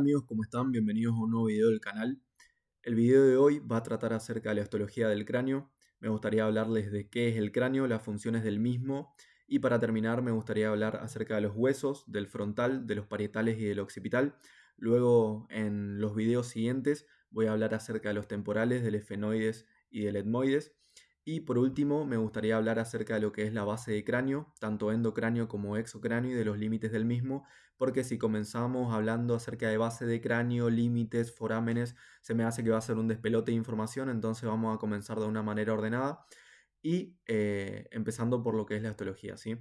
amigos, ¿cómo están? Bienvenidos a un nuevo video del canal. El video de hoy va a tratar acerca de la histología del cráneo. Me gustaría hablarles de qué es el cráneo, las funciones del mismo y para terminar me gustaría hablar acerca de los huesos, del frontal, de los parietales y del occipital. Luego en los videos siguientes voy a hablar acerca de los temporales, del efenoides y del etmoides. Y por último, me gustaría hablar acerca de lo que es la base de cráneo, tanto endocráneo como exocráneo y de los límites del mismo, porque si comenzamos hablando acerca de base de cráneo, límites, forámenes, se me hace que va a ser un despelote de información, entonces vamos a comenzar de una manera ordenada y empezando por lo que es la histología, ¿sí?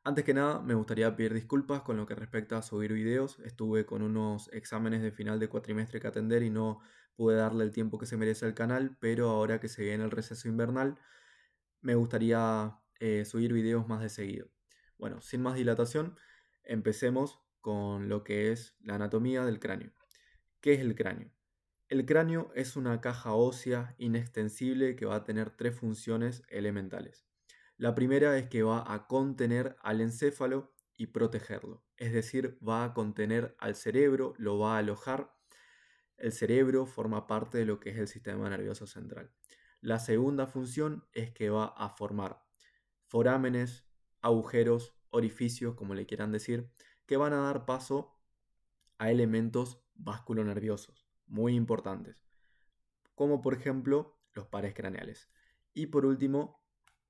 Antes que nada, me gustaría pedir disculpas con lo que respecta a subir videos. Estuve con unos exámenes de final de cuatrimestre que atender y no pude darle el tiempo que se merece al canal, pero ahora que se viene el receso invernal, me gustaría subir videos más de seguido. Bueno, sin más dilatación, empecemos con lo que es la anatomía del cráneo. ¿Qué es el cráneo? El cráneo es una caja ósea inextensible que va a tener tres funciones elementales. La primera es que va a contener al encéfalo y protegerlo, es decir, va a contener al cerebro, lo va a alojar. El cerebro forma parte de lo que es el sistema nervioso central. La segunda función es que va a formar forámenes, agujeros, orificios, como le quieran decir, que van a dar paso a elementos vasculonerviosos, muy importantes, como por ejemplo los pares craneales. Y por último,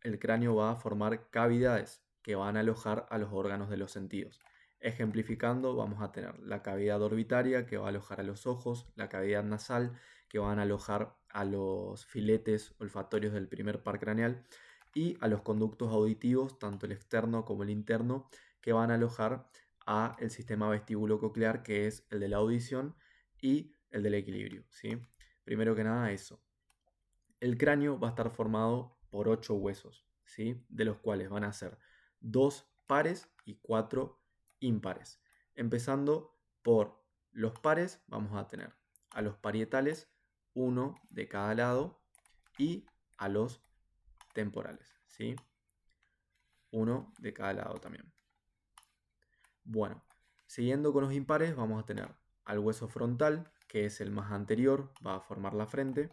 el cráneo va a formar cavidades que van a alojar a los órganos de los sentidos. Ejemplificando, vamos a tener la cavidad orbitaria que va a alojar a los ojos, la cavidad nasal que van a alojar a los filetes olfatorios del primer par craneal y a los conductos auditivos, tanto el externo como el interno, que van a alojar a el sistema vestíbulo-coclear, que es el de la audición y el del equilibrio, ¿sí? Primero que nada eso. El cráneo va a estar formado por 8 huesos, ¿sí? De los cuales van a ser 2 pares y 4 impares. Empezando por los pares, vamos a tener a los parietales, uno de cada lado, y a los temporales, ¿sí? Uno de cada lado también. Bueno, siguiendo con los impares, vamos a tener al hueso frontal, que es el más anterior, va a formar la frente,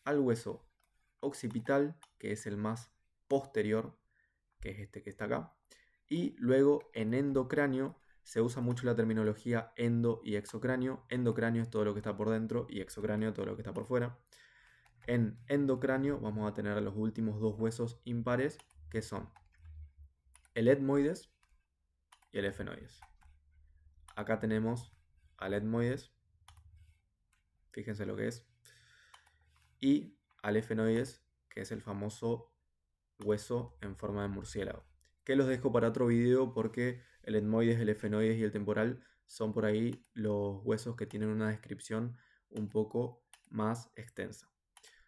al hueso occipital, que es el más posterior, que es este que está acá, y luego en endocráneo se usa mucho la terminología endo y exocráneo. Endocráneo es todo lo que está por dentro y exocráneo todo lo que está por fuera. En endocráneo vamos a tener los últimos dos huesos impares, que son el etmoides y el efenoides. Acá tenemos al etmoides, fíjense lo que es, y al efenoides, que es el famoso hueso en forma de murciélago. Que los dejo para otro video porque el etmoides, el efenoides y el temporal son por ahí los huesos que tienen una descripción un poco más extensa.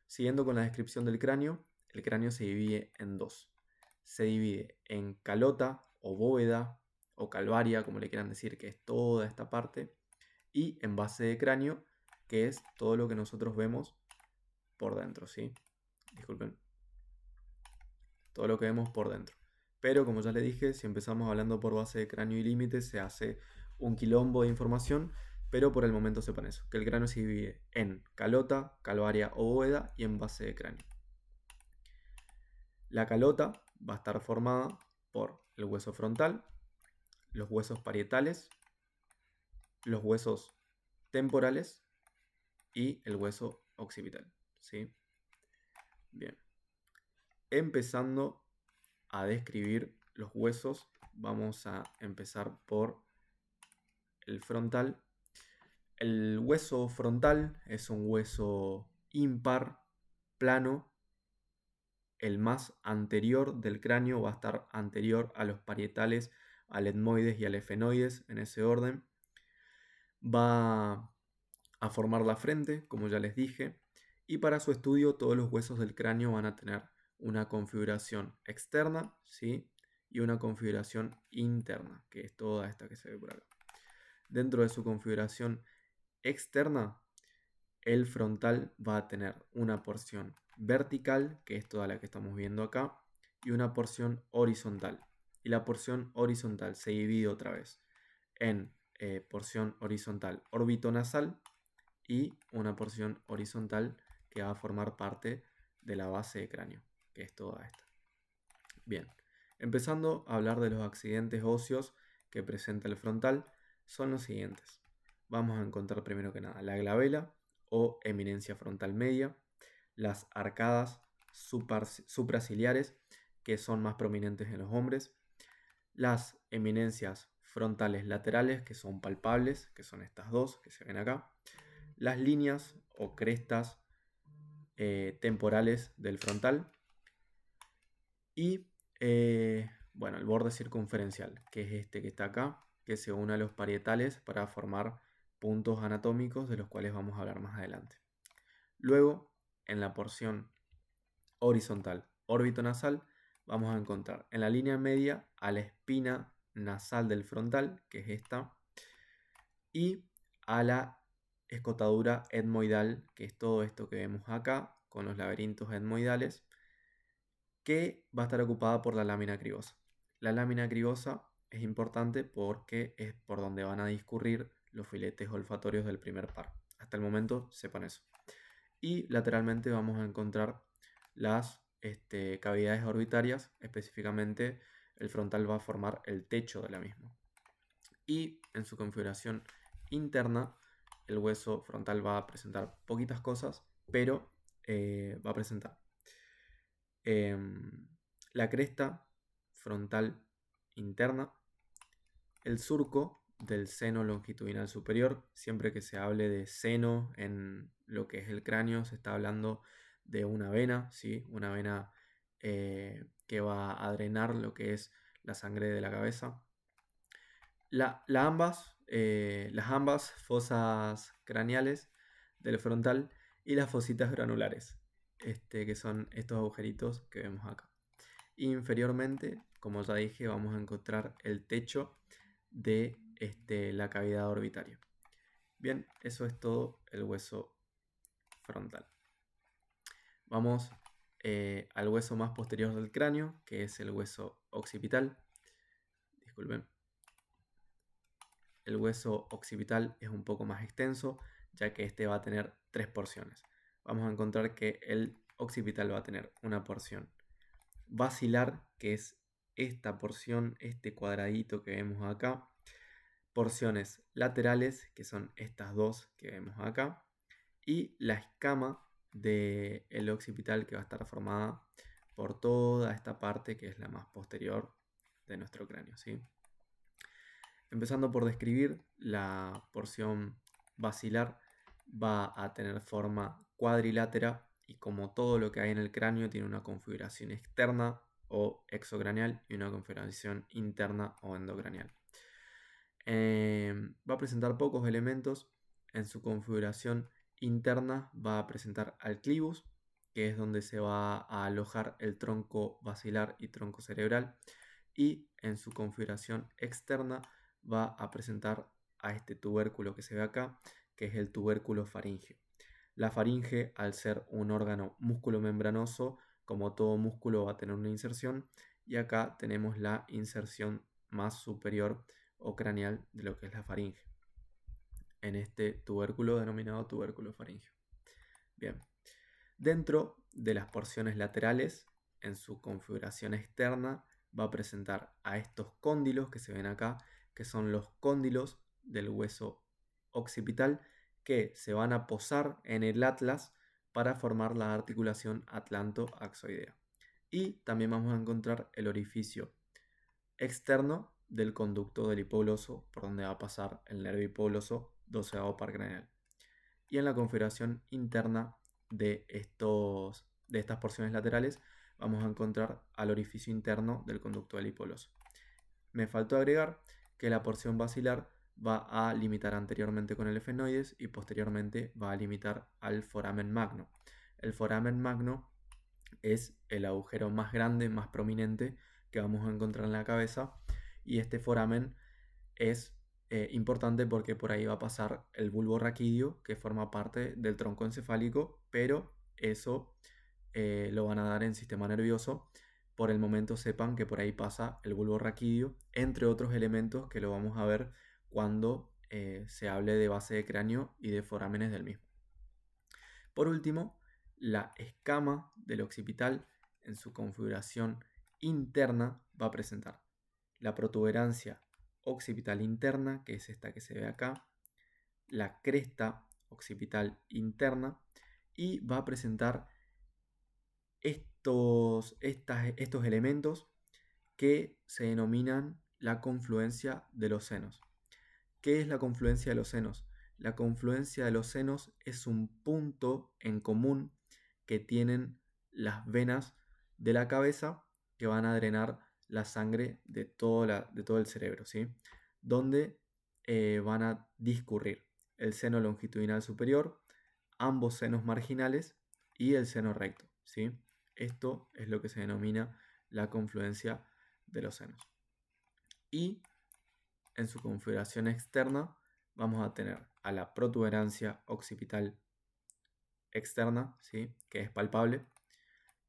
Siguiendo con la descripción del cráneo, el cráneo se divide en dos. Se divide en calota o bóveda o calvaria, como le quieran decir, que es toda esta parte, y en base de cráneo, que es todo lo que nosotros vemos por dentro, ¿sí? Disculpen, todo lo que vemos por dentro. Pero como ya le dije, si empezamos hablando por base de cráneo y límites, se hace un quilombo de información, pero por el momento sepan eso, que el cráneo se divide en calota, calvaria o bóveda y en base de cráneo. La calota va a estar formada por el hueso frontal, los huesos parietales, los huesos temporales y el hueso occipital, ¿sí? Bien. Empezando a describir los huesos, vamos a empezar por el frontal. El hueso frontal es un hueso impar, plano. El más anterior del cráneo va a estar anterior a los parietales, al etmoides y al efenoides, en ese orden. Va a formar la frente, como ya les dije, y para su estudio todos los huesos del cráneo van a tener una configuración externa, ¿sí? Y una configuración interna, que es toda esta que se ve por acá. Dentro de su configuración externa, el frontal va a tener una porción vertical, que es toda la que estamos viendo acá, y una porción horizontal. Y la porción horizontal se divide otra vez en porción horizontal orbitonasal y una porción horizontal que va a formar parte de la base de cráneo, que es toda esta. Bien, empezando a hablar de los accidentes óseos que presenta el frontal, son los siguientes. Vamos a encontrar primero que nada la glabela o eminencia frontal media, las arcadas supraciliares, que son más prominentes en los hombres, las eminencias frontales laterales, que son palpables, que son estas dos que se ven acá, las líneas o crestas temporales del frontal y bueno, el borde circunferencial, que es este que está acá, que se une a los parietales para formar puntos anatómicos de los cuales vamos a hablar más adelante. Luego, en la porción horizontal orbitonasal, vamos a encontrar en la línea media a la espina nasal del frontal, que es esta, y a la escotadura etmoidal, que es todo esto que vemos acá, con los laberintos etmoidales, que va a estar ocupada por la lámina cribosa. La lámina cribosa es importante porque es por donde van a discurrir los filetes olfatorios del primer par. Hasta el momento sepan eso. Y lateralmente vamos a encontrar las cavidades orbitarias, específicamente el frontal va a formar el techo de la misma. Y en su configuración interna, el hueso frontal va a presentar poquitas cosas, pero va a presentar la cresta frontal interna, el surco del seno longitudinal superior. Siempre que se hable de seno en lo que es el cráneo, se está hablando de una vena, ¿sí? Una vena que va a drenar lo que es la sangre de la cabeza. Las ambas fosas craneales del frontal y las fositas granulares, que son estos agujeritos que vemos acá. Inferiormente, como ya dije, vamos a encontrar el techo de la cavidad orbitaria. Bien, eso es todo el hueso frontal. Vamos al hueso más posterior del cráneo, que es el hueso occipital. Disculpen. El hueso occipital es un poco más extenso, ya que este va a tener 3 porciones. Vamos a encontrar que el occipital va a tener una porción basilar, que es esta porción, este cuadradito que vemos acá. Porciones laterales, que son estas dos que vemos acá. Y la escama del occipital, que va a estar formada por toda esta parte que es la más posterior de nuestro cráneo, ¿sí? Empezando por describir, la porción basilar va a tener forma cuadrilátera y como todo lo que hay en el cráneo tiene una configuración externa o exocraneal y una configuración interna o endocraneal. Va a presentar pocos elementos. En su configuración interna va a presentar al clivus, que es donde se va a alojar el tronco basilar y tronco cerebral, y en su configuración externa va a presentar a este tubérculo que se ve acá, que es el tubérculo faríngeo. La faringe, al ser un órgano músculo-membranoso, como todo músculo va a tener una inserción, y acá tenemos la inserción más superior o craneal de lo que es la faringe, en este tubérculo denominado tubérculo faríngeo. Bien, dentro de las porciones laterales, en su configuración externa, va a presentar a estos cóndilos que se ven acá, que son los cóndilos del hueso occipital, que se van a posar en el atlas para formar la articulación atlanto-axoidea. Y también vamos a encontrar el orificio externo del conducto del hipogloso, por donde va a pasar el nervio hipogloso doceavo par craneal. Y en la configuración interna de estas porciones laterales vamos a encontrar al orificio interno del conducto del hipogloso. Me faltó agregar que la porción basilar va a limitar anteriormente con el efenoides y posteriormente va a limitar al foramen magno. El foramen magno es el agujero más grande, más prominente que vamos a encontrar en la cabeza, y este foramen es importante porque por ahí va a pasar el bulbo raquídeo, que forma parte del tronco encefálico, pero eso lo van a dar en sistema nervioso. Por el momento sepan que por ahí pasa el bulbo raquídeo, entre otros elementos que lo vamos a ver cuando se hable de base de cráneo y de forámenes del mismo. Por último, la escama del occipital en su configuración interna va a presentar la protuberancia occipital interna, que es esta que se ve acá, la cresta occipital interna, y va a presentar estos elementos que se denominan la confluencia de los senos. ¿Qué es la confluencia de los senos? La confluencia de los senos es un punto en común que tienen las venas de la cabeza que van a drenar la sangre de todo el cerebro, ¿sí? Donde van a discurrir el seno longitudinal superior, ambos senos marginales y el seno recto, ¿sí? Esto es lo que se denomina la confluencia de los senos. Y en su configuración externa vamos a tener a la protuberancia occipital externa, ¿sí? Que es palpable,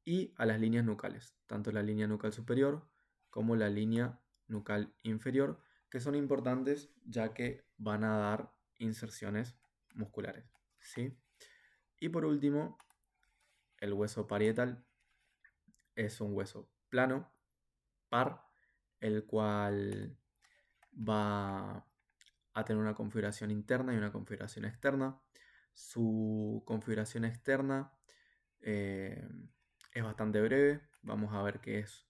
y a las líneas nucales, tanto la línea nucal superior como la línea nucal inferior, que son importantes ya que van a dar inserciones musculares, ¿sí? Y por último, el hueso parietal es un hueso plano, par, el cual va a tener una configuración interna y una configuración externa. Su configuración externa es bastante breve. Vamos a ver que es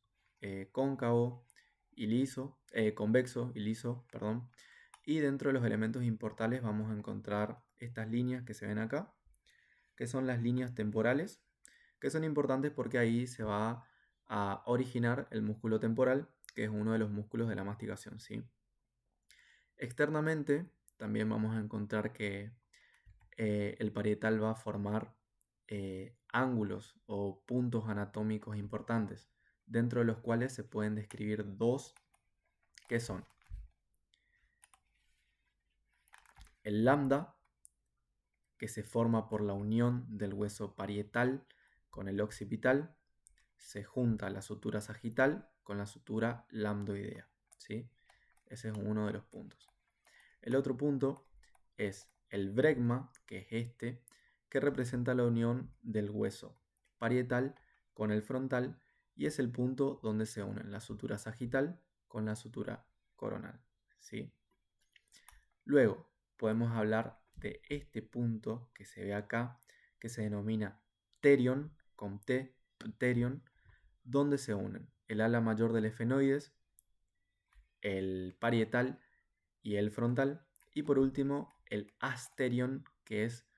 cóncavo y liso, convexo y liso, perdón. Y dentro de los elementos importales vamos a encontrar estas líneas que se ven acá, que son las líneas temporales, que son importantes porque ahí se va a originar el músculo temporal, que es uno de los músculos de la masticación, ¿sí? Externamente también vamos a encontrar que el parietal va a formar ángulos o puntos anatómicos importantes, dentro de los cuales se pueden describir dos, que son el lambda, que se forma por la unión del hueso parietal con el occipital, se junta la sutura sagital con la sutura lambdoidea, ¿sí? Ese es uno de los puntos. El otro punto es el bregma, que es este, que representa la unión del hueso parietal con el frontal y es el punto donde se unen la sutura sagital con la sutura coronal, ¿sí? Luego podemos hablar de este punto que se ve acá, que se denomina pterion, con T, pterion, donde se unen el ala mayor del efenoides, el parietal y el frontal, y por último el asterion, que es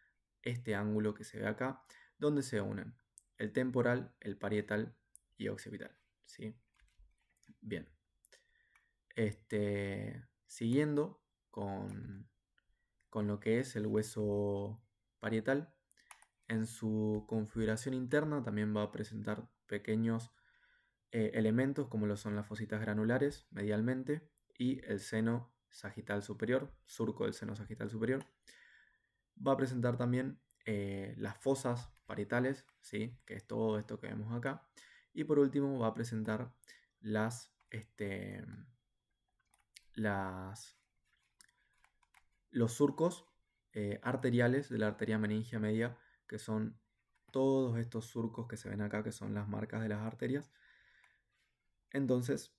este ángulo que se ve acá, donde se unen el temporal, el parietal y occipital, ¿sí? Bien. Siguiendo con lo que es el hueso parietal, en su configuración interna también va a presentar pequeños elementos como lo son las fositas granulares medialmente y el seno sagital superior, surco del seno sagital superior. Va a presentar también las fosas parietales, ¿sí? Que es todo esto que vemos acá. Y por último va a presentar los surcos arteriales de la arteria meningia media, que son todos estos surcos que se ven acá, que son las marcas de las arterias. Entonces,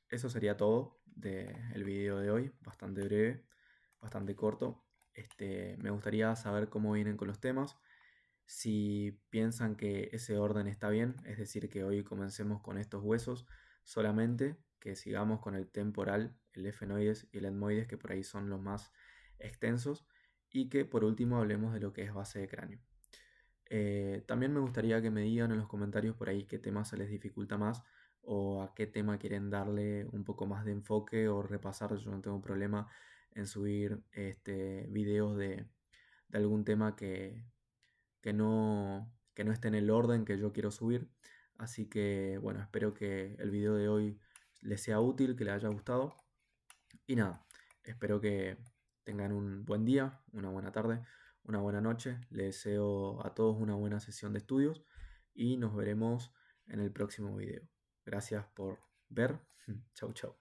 eso sería todo del video de hoy, bastante breve, bastante corto. Me gustaría saber cómo vienen con los temas, si piensan que ese orden está bien, es decir, que hoy comencemos con estos huesos solamente, que sigamos con el temporal, el efenoides y el etmoides, que por ahí son los más extensos, y que por último hablemos de lo que es base de cráneo. También me gustaría que me digan en los comentarios por ahí qué tema se les dificulta más o a qué tema quieren darle un poco más de enfoque o repasar. Yo no tengo problema en subir videos de algún tema que no esté en el orden que yo quiero subir. Así que bueno, espero que el video de hoy les sea útil, que les haya gustado. Y nada, espero que tengan un buen día, una buena tarde, una buena noche. Les deseo a todos una buena sesión de estudios y nos veremos en el próximo video. Gracias por ver. Chau, chau.